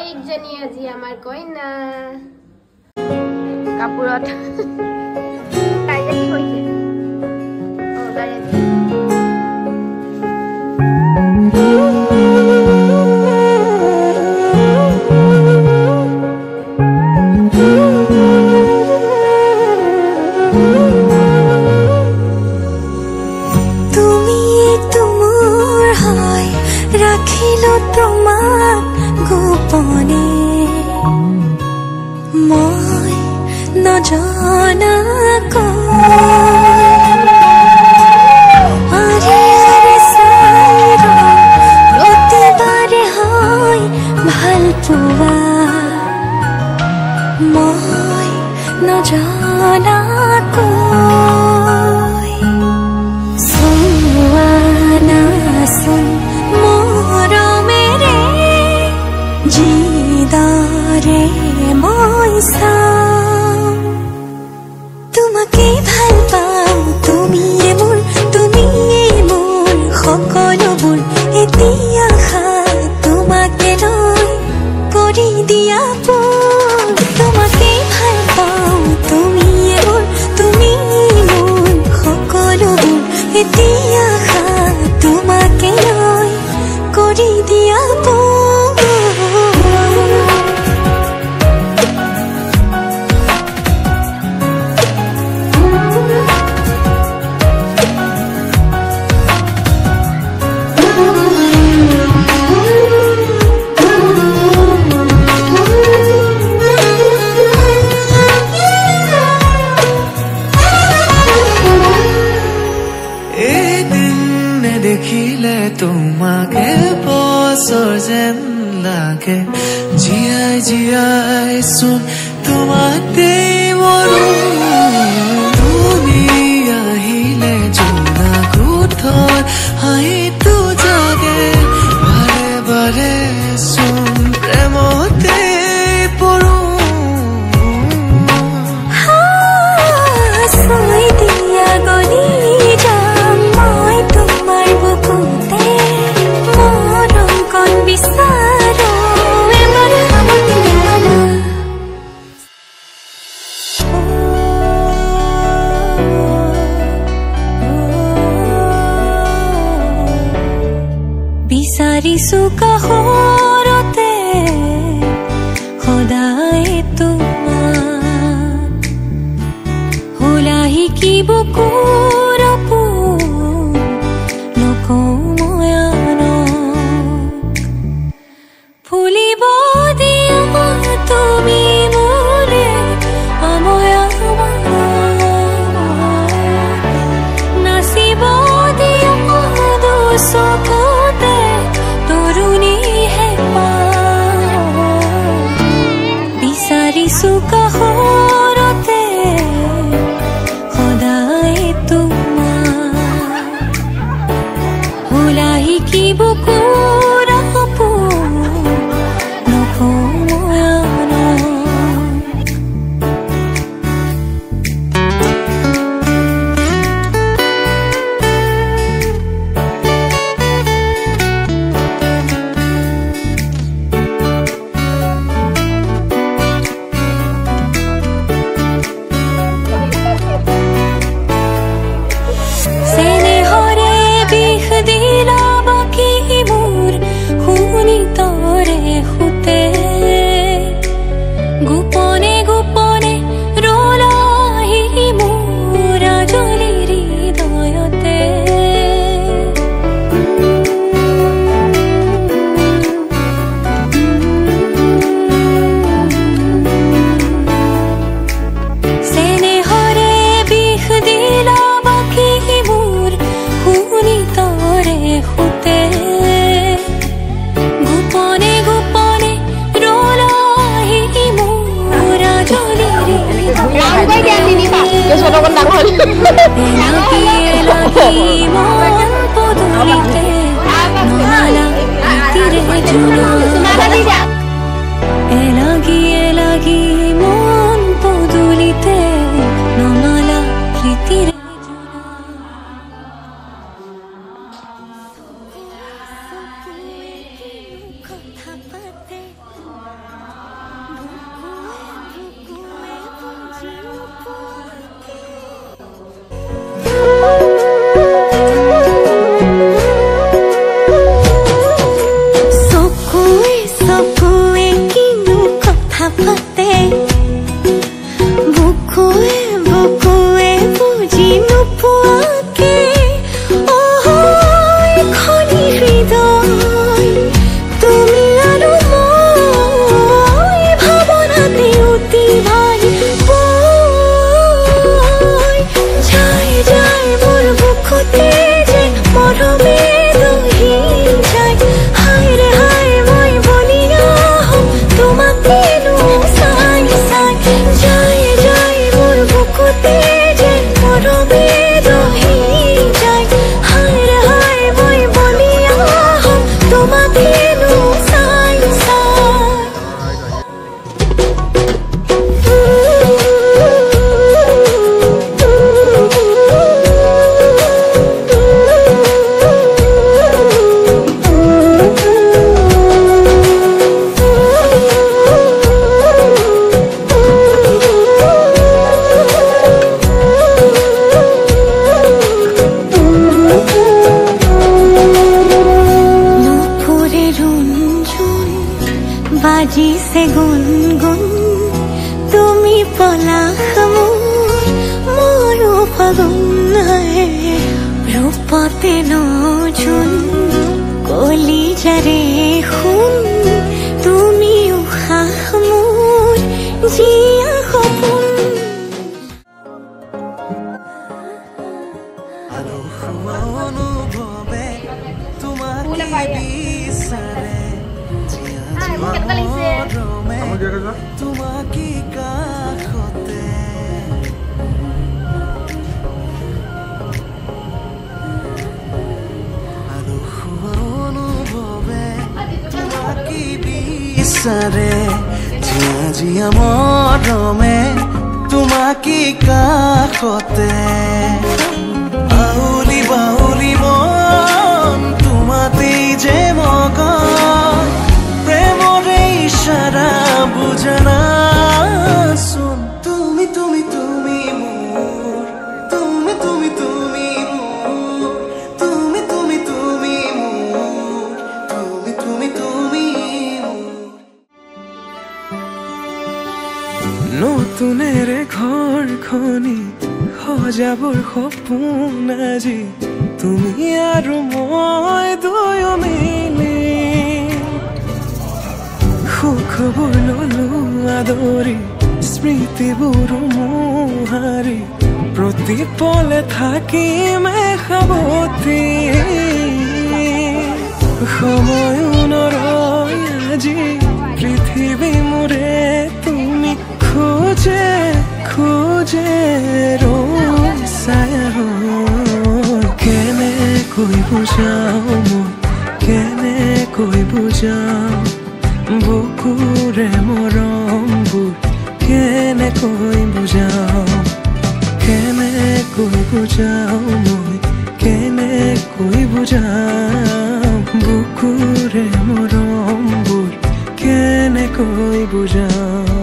জনী আজি আমাৰ কইনা কাপোৰত কাইলে কি হৈছে ও গাড়ী বাজিছে গুণগুণ তুমি পলাশ মোৰ ময়ো ফাগুন ৰূপতে নজুন কলিজাৰে সোণ তুমি উশাহ মোৰ জীয়া সপোন তোমাকে কাষতে আৰু অনুভৱে তোমাকে বিচাৰে জীয়া জীয়া মৰমে তোমাকে কাষতে বাউলি বাউলি মন তোমাতেই যে মগন প্ৰেমৰে ইশাৰা বুঝনা শুন তুমি তুমি তুমি মোৰ তুমি তুমি তুমি মোৰ তুমি তুমি তুমি মোৰ তুমি তুমি তুমি নতুনেৰে ঘৰখনি সজাবৰ সপোন আজি তুমি আৰু মই দুয়ো মিলি সুখবোৰ ললো আদৰি স্মৃতিবোৰ মোহাৰি প্ৰতি পলে থাকিম সাৱতি সময় নৰয় আজি পৃথিৱী মোৰে তুমি খোজে খোজে ৰচায় কেনেকৈ বুজাও মই কেনেকৈ বুজাও বুকুৰে মৰমবোৰ কেনেকৈ বুজাও মই কেনেকৈ বুজাও বুকুৰে মৰমবোৰ কেনেকৈ বুজাও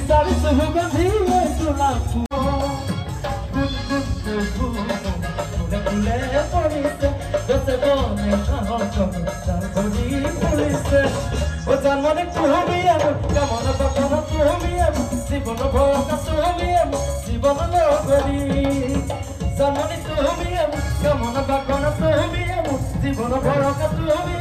বিচাৰি সুগন্ধি তোলা ফুলে পৰিছে গছে বনে ঘৰি ফুলিছে ও জানমনে তুমি আমার কেমন বাকন তুমি আমার জীবন ভরকা তুমি আমার জীবন লগরি জানমনে তুমি আমার কেমন বাকন তুমি আমার জীবন ভরকা তুমি